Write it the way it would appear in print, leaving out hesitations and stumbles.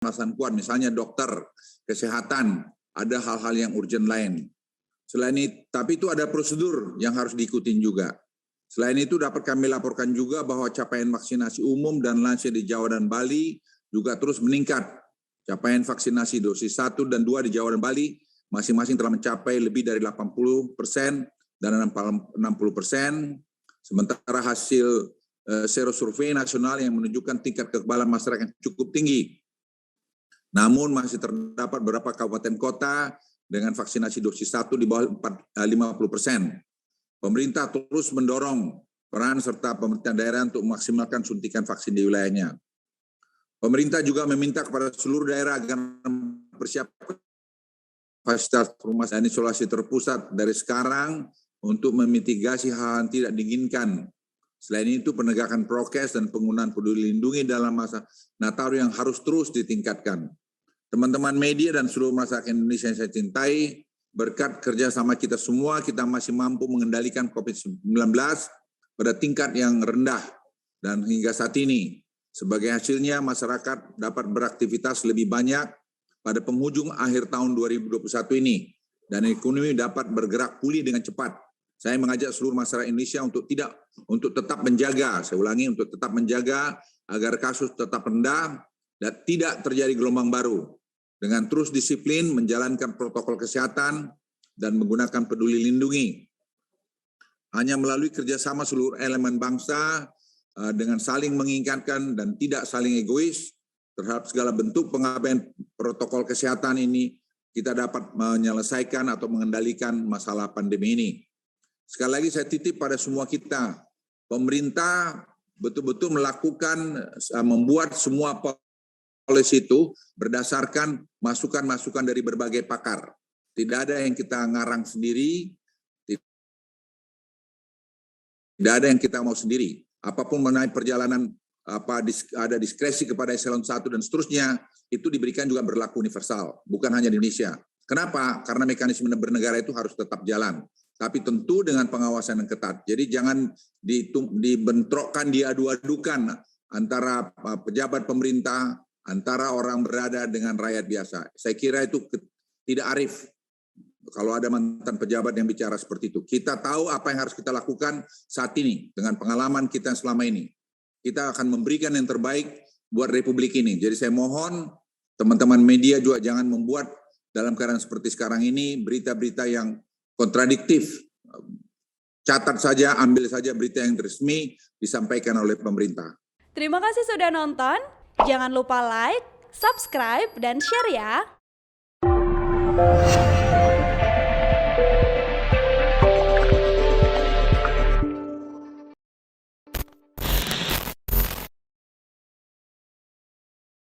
alasan kuat, misalnya dokter, kesehatan, ada hal-hal yang urgent lain. Selain itu, tapi itu ada prosedur yang harus diikutin juga. Selain itu dapat kami laporkan juga bahwa capaian vaksinasi umum dan lansia di Jawa dan Bali juga terus meningkat. Capaian vaksinasi dosis 1 dan 2 di Jawa dan Bali masing-masing telah mencapai lebih dari 80% dan 60%. Sementara hasil serosurvei nasional yang menunjukkan tingkat kekebalan masyarakat yang cukup tinggi. Namun masih terdapat beberapa kabupaten kota dengan vaksinasi dosis 1 di bawah 50%. Pemerintah terus mendorong peran serta pemerintah daerah untuk memaksimalkan suntikan vaksin di wilayahnya. Pemerintah juga meminta kepada seluruh daerah agar mempersiapkan fasilitas rumah dan isolasi terpusat dari sekarang untuk memitigasi hal yang tidak diinginkan. Selain itu, penegakan prokes dan penggunaan peduli lindungi dalam masa Nataru yang harus terus ditingkatkan. Teman-teman media dan seluruh masyarakat Indonesia yang saya cintai, berkat kerjasama kita semua, kita masih mampu mengendalikan COVID-19 pada tingkat yang rendah. Dan hingga saat ini, sebagai hasilnya masyarakat dapat beraktivitas lebih banyak pada penghujung akhir tahun 2021 ini. Dan ekonomi dapat bergerak pulih dengan cepat. Saya mengajak seluruh masyarakat Indonesia untuk tetap menjaga, saya ulangi, untuk tetap menjaga agar kasus tetap rendah dan tidak terjadi gelombang baru. Dengan terus disiplin menjalankan protokol kesehatan dan menggunakan peduli lindungi. Hanya melalui kerjasama seluruh elemen bangsa dengan saling mengingatkan dan tidak saling egois terhadap segala bentuk pengabaian protokol kesehatan ini, kita dapat menyelesaikan atau mengendalikan masalah pandemi ini. Sekali lagi saya titip pada semua kita, pemerintah betul-betul membuat semua polisi itu berdasarkan masukan-masukan dari berbagai pakar. Tidak ada yang kita ngarang sendiri, tidak ada yang kita mau sendiri. Apapun mengenai perjalanan, ada diskresi kepada eselon 1 dan seterusnya, itu diberikan juga berlaku universal, bukan hanya di Indonesia. Kenapa? Karena mekanisme bernegara itu harus tetap jalan, tapi tentu dengan pengawasan yang ketat. Jadi jangan dibentrokkan, diadu-adukan antara pejabat pemerintah, antara orang berada dengan rakyat biasa. Saya kira itu tidak arif kalau ada mantan pejabat yang bicara seperti itu. Kita tahu apa yang harus kita lakukan saat ini dengan pengalaman kita selama ini. Kita akan memberikan yang terbaik buat Republik ini. Jadi saya mohon teman-teman media juga jangan membuat dalam keadaan seperti sekarang ini berita-berita yang kontradiktif. Catat saja, ambil saja berita yang resmi disampaikan oleh pemerintah. Terima kasih sudah nonton. Jangan lupa like, subscribe, dan share ya.